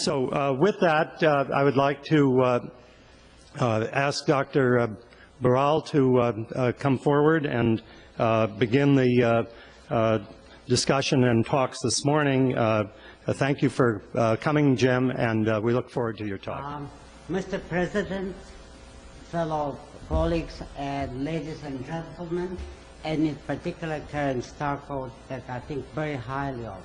So with that, I would like to ask Dr. Baral to come forward and begin the discussion and talks this morning. Thank you for coming, Jim, and we look forward to your talk. Mr. President, fellow colleagues, and ladies and gentlemen, and in particular Karen Starkov, that I think very highly of.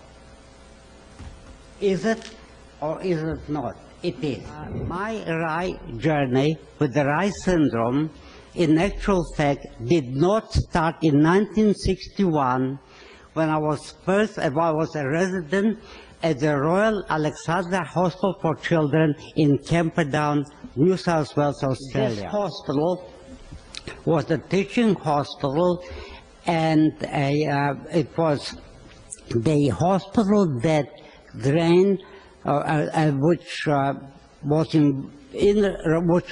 Is it or is it not? It is. My Reye journey with the Reye syndrome, in actual fact, did not start in 1961 when I was a resident at the Royal Alexandra Hospital for Children in Camperdown, New South Wales, Australia. This hospital was a teaching hospital, and it was the hospital that drained, which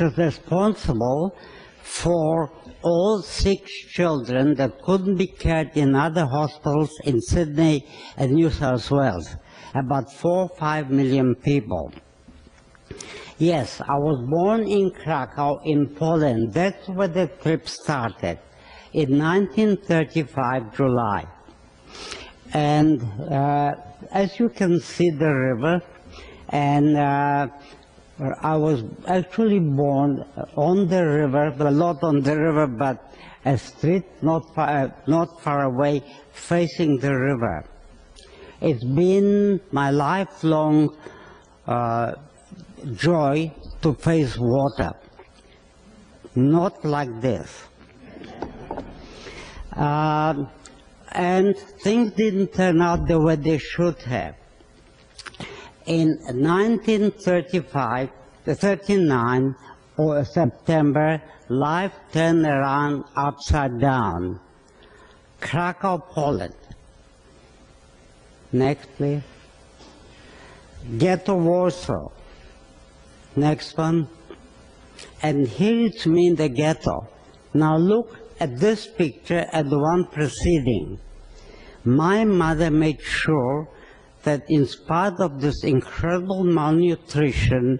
was responsible for all 6 children that couldn't be cared in other hospitals in Sydney and New South Wales. About 4 or 5 million people. Yes, I was born in Krakow in Poland. That's where the trip started, in 1935, July. And as you can see the river, and I was actually born on the river, well, not on the river, but a street not far away facing the river. It's been my lifelong joy to face water, not like this. And things didn't turn out the way they should have. In 1939, or September, life turned around upside down. Krakow, Poland. Next, please. Ghetto, Warsaw. Next one. And here it's me in the ghetto. Now look at this picture and the one preceding. My mother made sure that in spite of this incredible malnutrition,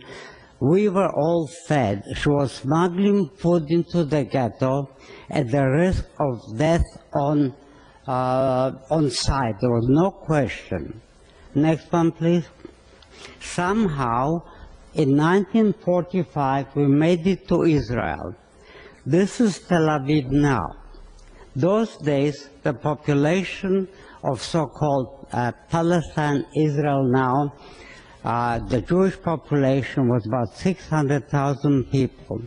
we were all fed. She was smuggling food into the ghetto at the risk of death on site. There was no question. Next one, please. Somehow, in 1945, we made it to Israel. This is Tel Aviv now. Those days, the population of so-called Palestine, Israel now, the Jewish population was about 600,000 people.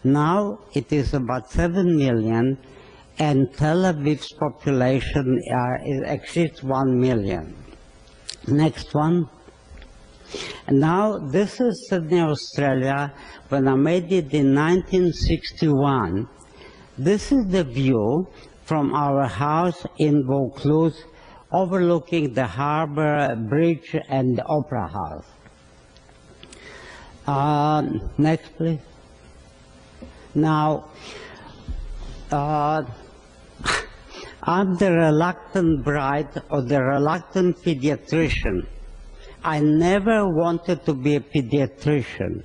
Now it is about 7 million, and Tel Aviv's population exceeds 1 million. Next one. Now this is Sydney, Australia, when I made it in 1961. This is the view from our house in Vaucluse, overlooking the harbour bridge and the Opera House. Next, please. Now, I'm the reluctant bride or the reluctant pediatrician. I never wanted to be a pediatrician.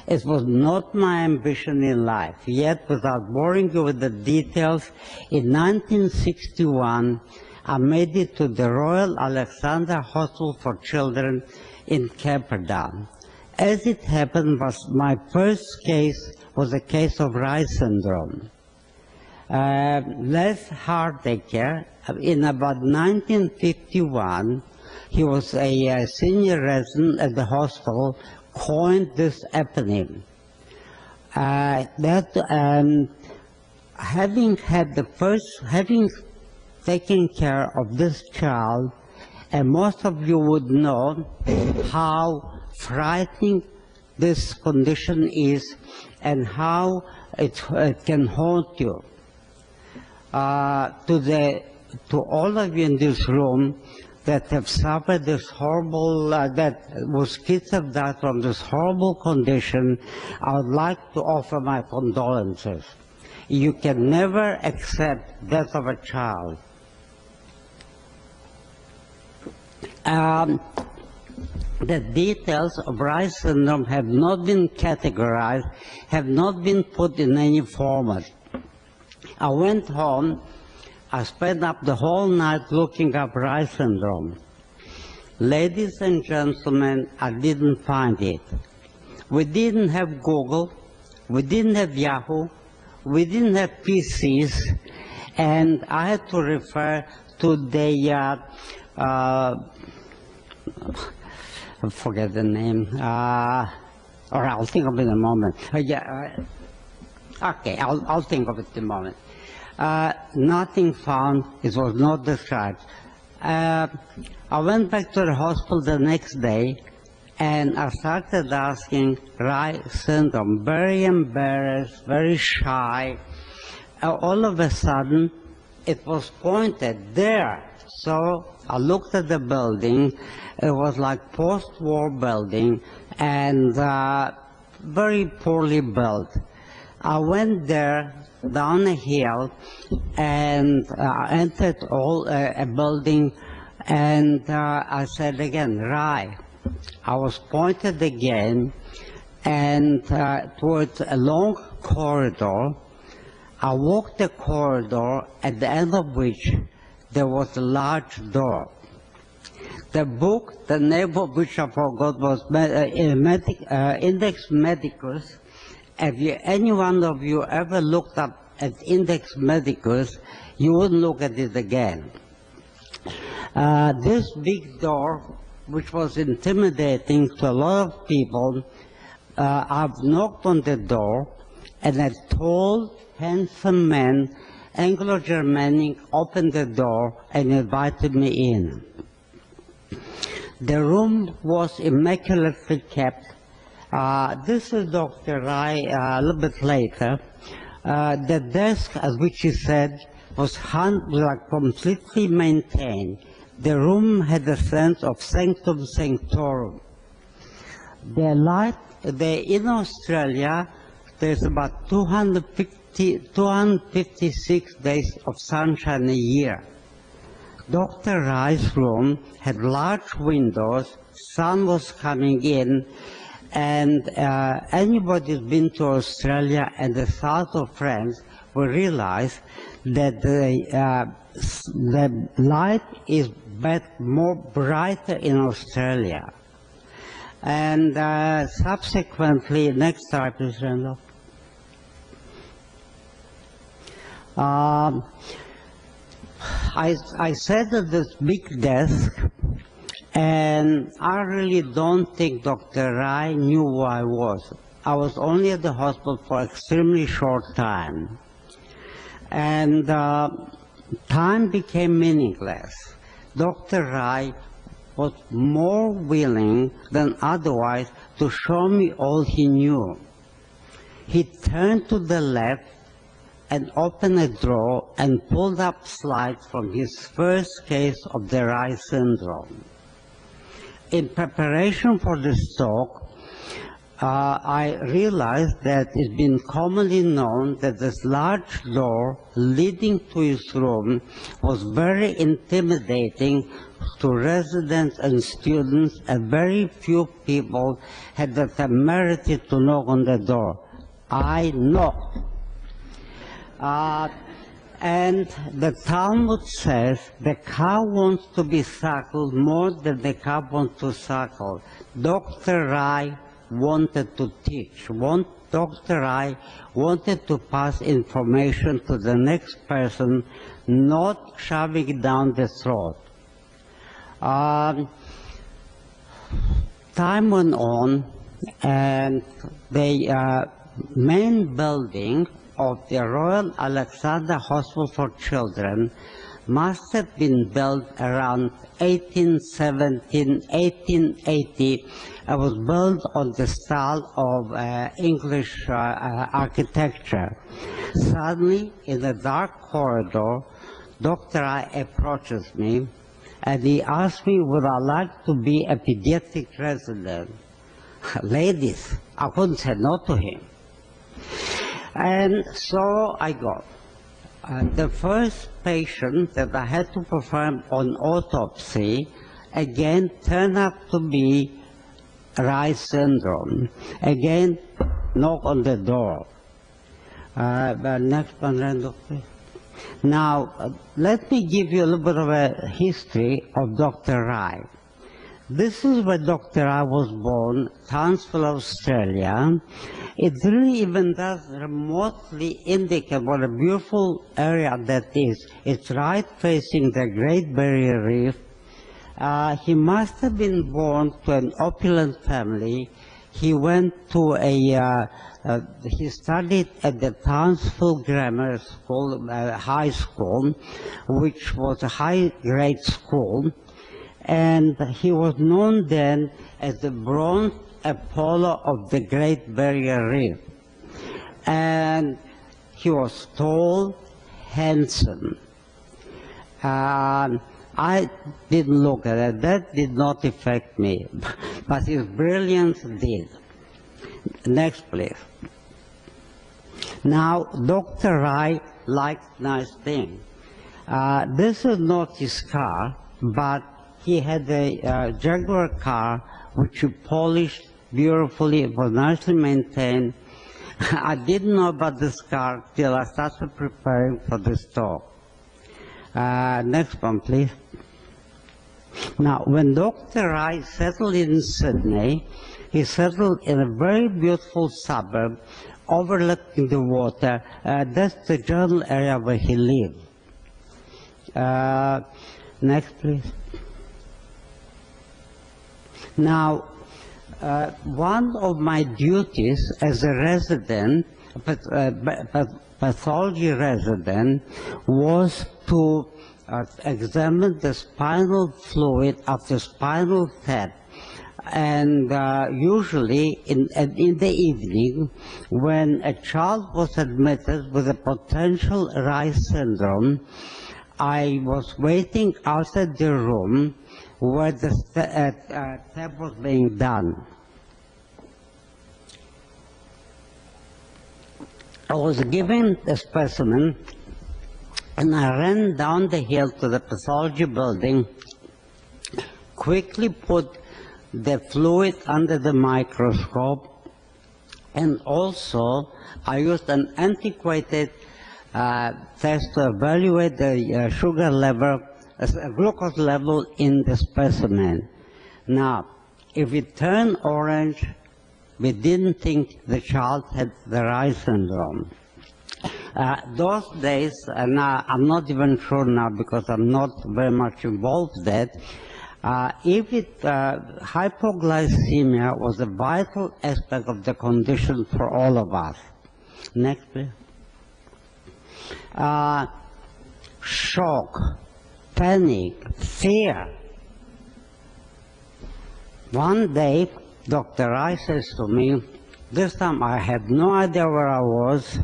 It was not my ambition in life. Yet, without boring you with the details, in 1961, I made it to the Royal Alexandra Hospital for Children in Camperdown. As it happened, my first case was a case of Reye syndrome. Les Hardaker, in about 1951, he was a senior resident at the hospital, coined this eponym. Having taken care of this child, and most of you would know how frightening this condition is and how it can haunt you. To all of you in this room that have suffered this horrible, whose kids have died from this horrible condition, I would like to offer my condolences. You can never accept death of a child. the details of Reye syndrome have not been categorized, have not been put in any format. I went home, I spent up the whole night looking up Reye syndrome. Ladies and gentlemen, I didn't find it. We didn't have Google, we didn't have Yahoo, we didn't have PCs, and I had to refer to the, I forget the name, or I'll think of it in a moment. Okay, I'll think of it in a moment. Nothing found, it was not described. I went back to the hospital the next day, and I started asking Reye syndrome, very embarrassed, very shy. All of a sudden, it was pointed there. So I looked at the building. It was like post-war building and very poorly built. I went there down a hill and entered a building, and I said again, Reye. I was pointed again, and towards a long corridor. I walked the corridor, at the end of which there was a large door. The book, the name of which I forgot, was Index Medicus. If any one of you ever looked up at Index Medicus, you wouldn't look at it again. This big door, which was intimidating to a lot of people, I've knocked on the door, and a tall, handsome man, Anglo-Germanic, opened the door and invited me in. The room was immaculately kept. This is Dr. Reye a little bit later. The desk, as which he said, was completely maintained. The room had a sense of sanctum sanctorum. The light, in Australia, there's about 256 days of sunshine a year. Dr. Reye's room had large windows, sun was coming in, and anybody who's been to Australia and the south of France will realize that the light is more brighter in Australia. And subsequently, next slide, please, Randolph. I sat at this big desk, and I really don't think Dr. Reye knew who I was. I was only at the hospital for an extremely short time. And time became meaningless. Dr. Reye was more willing than otherwise to show me all he knew. He turned to the left and opened a drawer and pulled up slides from his first case of the Reye syndrome. In preparation for this talk, I realized that it's been commonly known that this large door leading to his room was very intimidating to residents and students, and very few people had the temerity to knock on the door. I knocked. And the Talmud says the cow wants to be suckled more than the cow wants to suckle. Dr. Reye wanted to teach. Dr. Reye wanted to pass information to the next person, not shoving it down the throat. Time went on, and the main building of the Royal Alexandra Hospital for Children must have been built around 1817, 1880. It was built on the style of English architecture. Suddenly, in a dark corridor, Dr. Reye approaches me, and he asked me would I like to be a pediatric resident. Ladies, I couldn't say no to him. And so I got. The first patient that I had to perform on autopsy, again, turned out to be Reye syndrome. Again, knock on the door. Next one, Randall, please. Now, let me give you a little bit of a history of Dr. Reye. This is where Dr. Reye was born, Townsville, Australia. It really even does remotely indicate what a beautiful area that is. It's right facing the Great Barrier Reef. He must have been born to an opulent family. He went to he studied at the Townsville Grammar School, high school, which was a high-grade school. And he was known then as the bronze Apollo of the Great Barrier Reef. And he was tall, handsome. I didn't look at it. That did not affect me. But his brilliance did. Next, please. Now, Dr. Reye liked nice things. This is not his car, but he had a Jaguar car which he polished beautifully. It was nicely maintained. I didn't know about this car till I started preparing for this talk. Next one, please. Now, when Dr. Reye settled in Sydney, he settled in a very beautiful suburb overlooking the water. That's the general area where he lived. Next, please. Now, one of my duties as a resident, pathology resident, was to examine the spinal fluid after spinal tap. And usually in the evening, when a child was admitted with a potential Reye syndrome, I was waiting outside the room where the tap was being done. I was given a specimen, and I ran down the hill to the pathology building, quickly put the fluid under the microscope, and also I used an antiquated test to evaluate the sugar level, glucose level in the specimen. Now, if it turned orange, we didn't think the child had the Reye syndrome. Those days, and I'm not even sure now because I'm not very much involved in that, hypoglycemia was a vital aspect of the condition for all of us. Next, please. Shock, panic, fear. One day, Dr. Reye says to me, this time I had no idea where I was,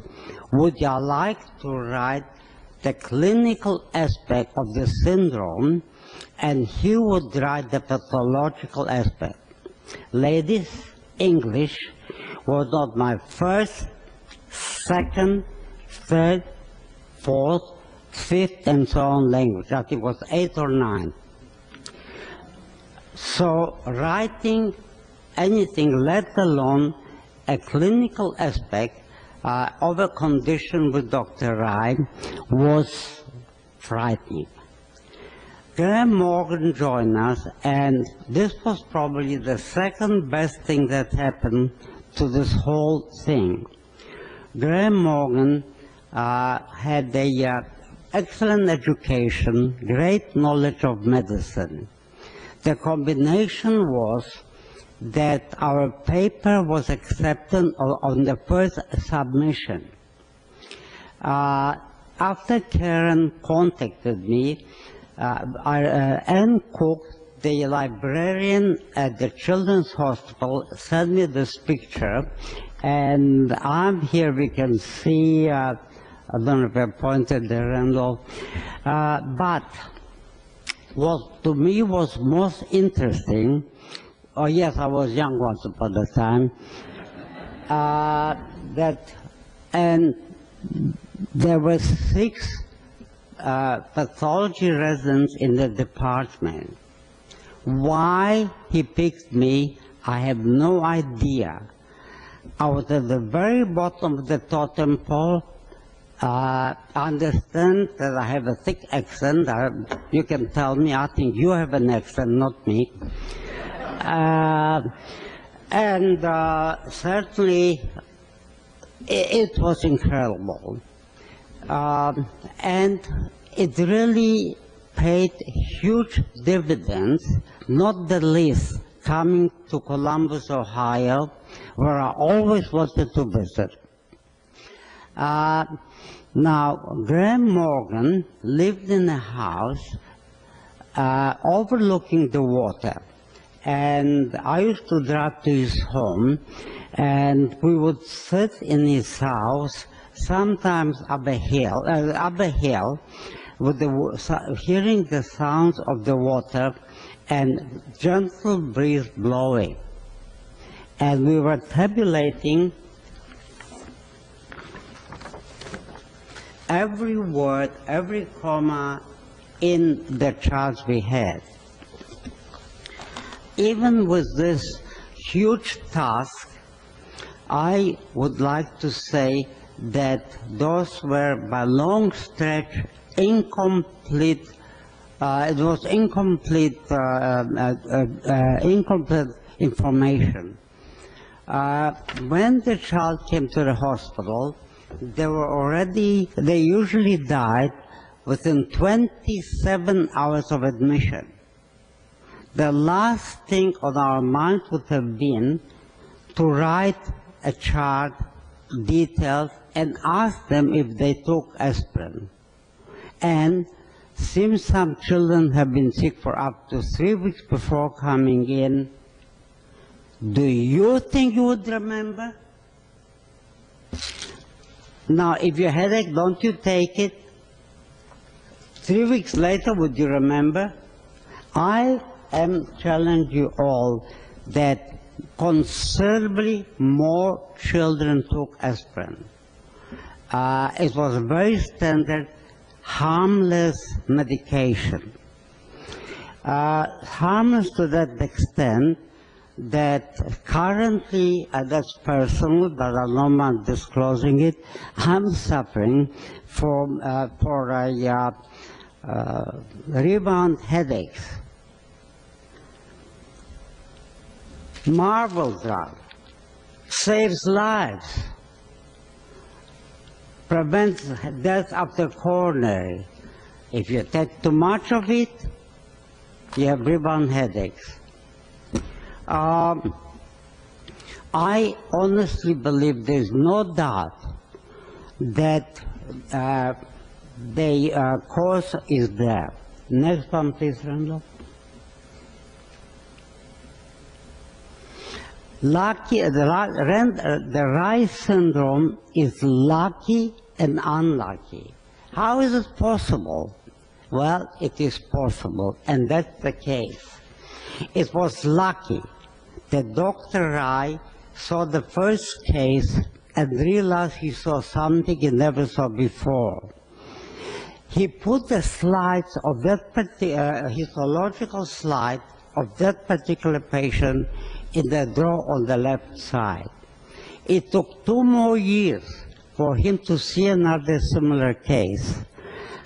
would you like to write the clinical aspect of the syndrome, and he would write the pathological aspect. Ladies, English was not my first, second, third, fourth, fifth, and so on language. I think it was 8 or 9. So writing anything, let alone a clinical aspect of a condition with Dr. Reye, was frightening. Graham Morgan joined us, and this was probably the second best thing that happened to this whole thing. Graham Morgan had an excellent education, great knowledge of medicine. The combination was that our paper was accepted on the first submission. After Karen contacted me, Ann Cook, the librarian at the Children's Hospital, sent me this picture, and I'm here, we can see, I don't know if I pointed there, Randall, but what to me was most interesting, oh yes, I was young once upon a time, and there were 6 pathology residents in the department. Why he picked me, I have no idea. I was at the very bottom of the totem pole. I understand that I have a thick accent. You can tell me. I think you have an accent, not me. Certainly, it was incredible. And it really paid huge dividends, not the least coming to Columbus, Ohio, where I always wanted to visit. Now, Graham Morgan lived in a house overlooking the water. And I used to drive to his home, and we would sit in his house, sometimes up a hill, with hearing the sounds of the water and gentle breeze blowing. And we were tabulating every word, every comma in the charts we had. Even with this huge task, I would like to say that those were by long stretch incomplete, it was incomplete information. When the child came to the hospital, they usually died within 27 hours of admission. The last thing on our mind would have been to write a chart, details, and ask them if they took aspirin. And since some children have been sick for up to 3 weeks before coming in, do you think you would remember? Now, if you had a headache, don't you take it? 3 weeks later, would you remember? I am challenging you all that considerably more children took aspirin. It was a very standard, harmless medication. Harmless to that extent that currently, that's personal, but I don't mind disclosing it, I'm suffering from rebound headaches. Marvel drug, saves lives, prevents death after coronary. If you take too much of it, you have rebound headaches. I honestly believe there's no doubt that the cause is there. Next one, please, Randall. The Reye syndrome is lucky and unlucky. How is it possible? Well, it is possible, and that's the case. It was lucky that Dr. Reye saw the first case and realized he saw something he never saw before. He put the slides of that histological slide of that particular patient in the drawer on the left side. It took 2 more years for him to see another similar case.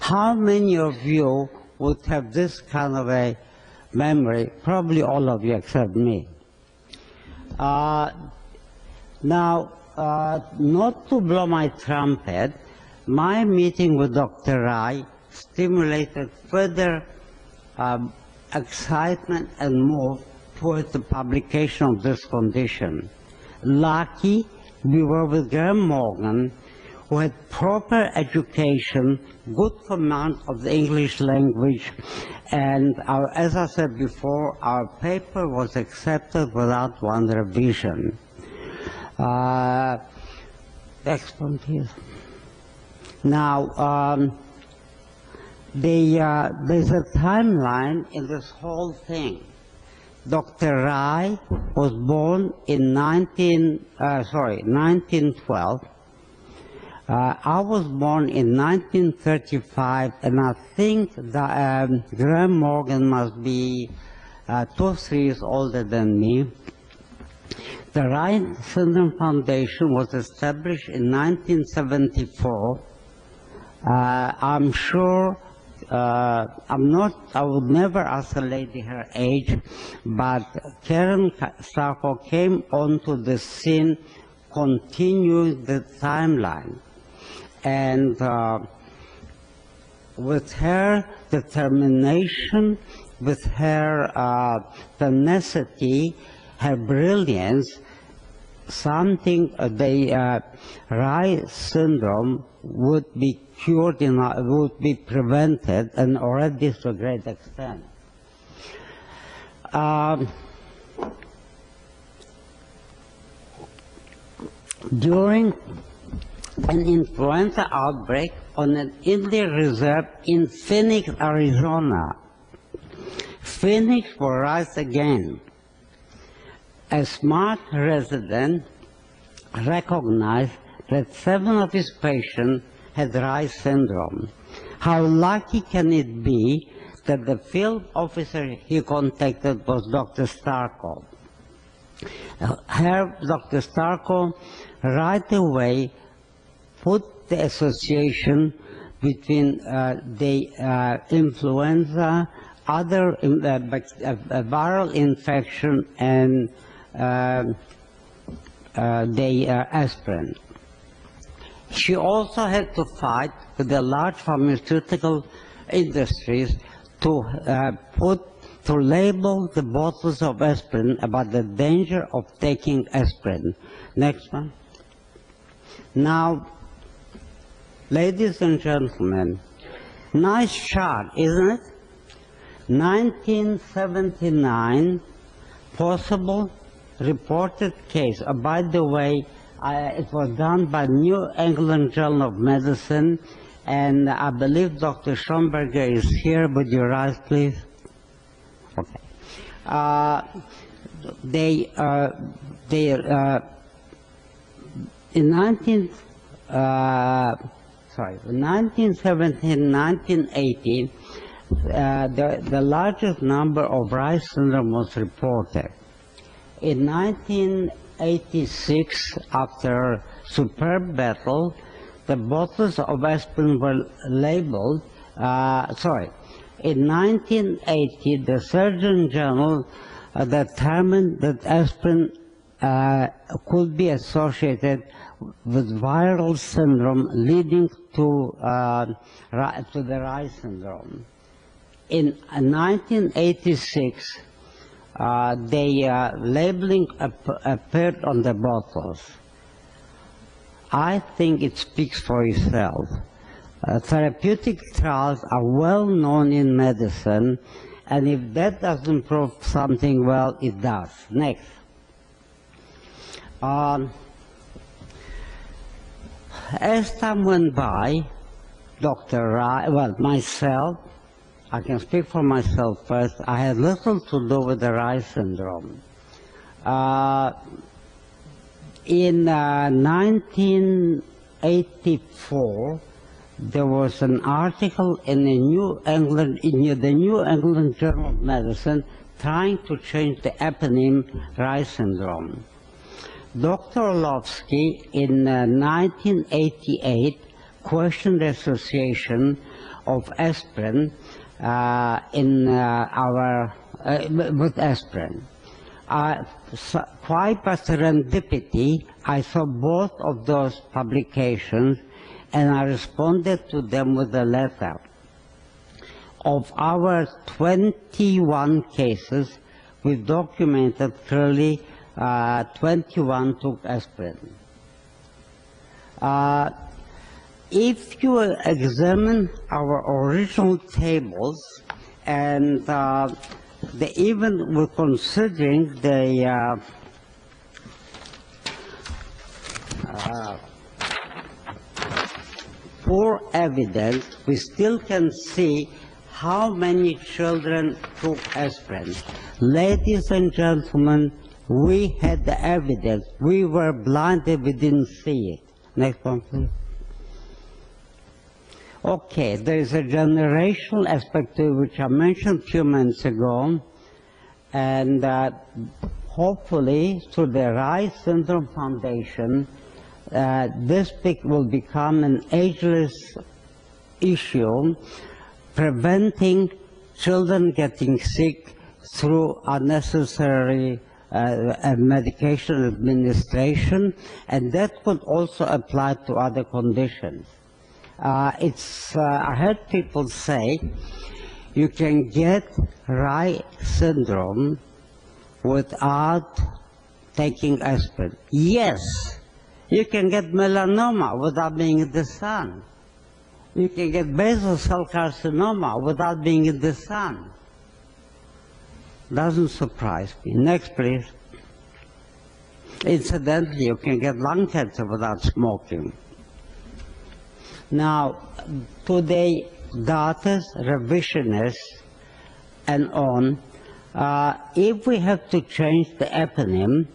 How many of you would have this kind of a memory? Probably all of you except me. Now, not to blow my trumpet, my meeting with Dr. Reye stimulated further excitement and move towards the publication of this condition. Lucky we were with Graham Morgan, who had proper education, good command of the English language, and as I said before, our paper was accepted without one revision. Next one, please. Now, there's a timeline in this whole thing. Dr. Reye was born in 1912. I was born in 1935, and I think that Graham Morgan must be 2 or 3 years older than me. The Reye Syndrome Foundation was established in 1974. I'm sure, I would never ask a lady her age, but Karen Starko came onto the scene, continuing the timeline. And with her determination, with her tenacity, her brilliance, the Reye syndrome would be cured, would be prevented, and already to a great extent. During an influenza outbreak on an Indian reserve in Phoenix, Arizona, Phoenix will rise again. A smart resident recognized that 7 of his patients had Reye syndrome. How lucky can it be that the field officer he contacted was Dr. Starko? Dr. Starko right away put the association between the influenza, other viral infection, and the aspirin. She also had to fight with the large pharmaceutical industries to label the bottles of aspirin about the danger of taking aspirin. Next one. Now, ladies and gentlemen, nice chart, isn't it? 1979, possible reported case. By the way, it was done by New England Journal of Medicine, and I believe Dr. Schomberger is here. Would you rise, please? Okay. In 1917, 1918, the largest number of Reye syndrome was reported. In 1986, after superb battle, the bottles of aspirin were labeled, in 1980, the Surgeon General determined that aspirin could be associated with viral syndrome leading to the Reye syndrome. In 1986, the labeling appeared on the bottles. I think it speaks for itself. Therapeutic trials are well known in medicine, and if that doesn't prove something, well, it does. Next. As time went by, Dr. Reye, well, myself, I can speak for myself first, I had little to do with the Reye syndrome. In 1984, there was an article in the New England Journal of Medicine trying to change the eponym Reye syndrome. Dr. Orlovsky in 1988 questioned the association of aspirin with aspirin. Quite by serendipity, I saw both of those publications, and I responded to them with a letter. Of our 21 cases, we documented clearly 21 took aspirin. If you examine our original tables, and they even were considering the poor evidence, we still can see how many children took aspirin. Ladies and gentlemen, we had the evidence. We were blinded, we didn't see it. Next one, please. Okay, there is a generational aspect to it, which I mentioned a few minutes ago, and hopefully through the Reye Syndrome Foundation, this will become an ageless issue, preventing children getting sick through unnecessary medication administration, and that could also apply to other conditions. I heard people say you can get Reye syndrome without taking aspirin. Yes, you can get melanoma without being in the sun. You can get basal cell carcinoma without being in the sun. Doesn't surprise me. Next, please. Incidentally, you can get lung cancer without smoking. Now, today, daughters, revisionists, and on, if we have to change the eponym,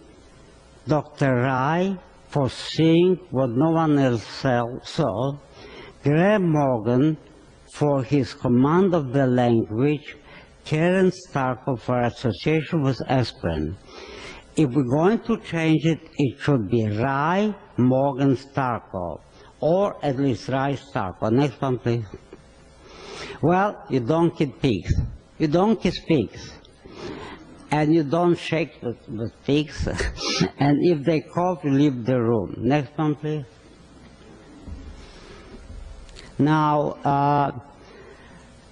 Dr. Reye, foreseeing what no one else saw, Graham Morgan, for his command of the language, Karen Starkov for association with aspirin. If we're going to change it, it should be Reye, Morgan, Starkov, or at least Reye, Starkov. Next one, please. Well, you don't kiss pigs. You don't kiss pigs. And you don't shake the pigs. And if they cough, you leave the room. Next one, please. Now,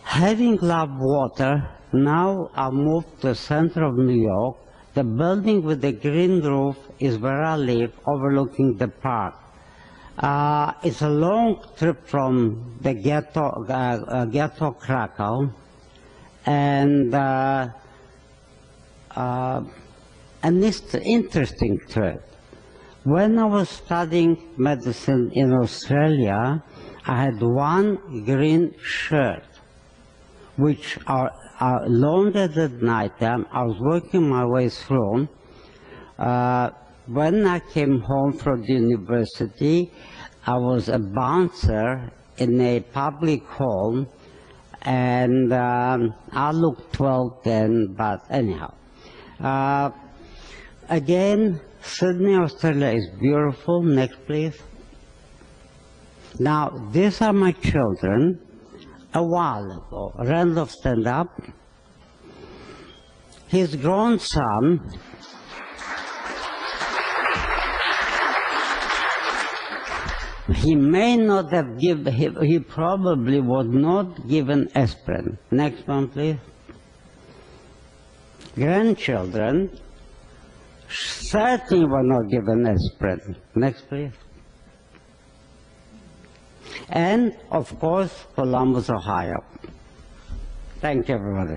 having loved water, now I moved to the center of New York. The building with the green roof is where I live, overlooking the park. It's a long trip from the ghetto Krakow, and an interesting trip. When I was studying medicine in Australia, I had one green shirt, which I laundered at night time. I was working my way through. When I came home from the university, I was a bouncer in a public home, and I looked 12 then, but anyhow. Again, Sydney, Australia is beautiful. Next, please. Now, these are my children. A while ago, Randolph, stand up. His grown son, he may not have given, he probably was not given aspirin. Next one, please. Grandchildren certainly were not given aspirin. Next, please. And, of course, Columbus, Ohio. Thank you, everybody.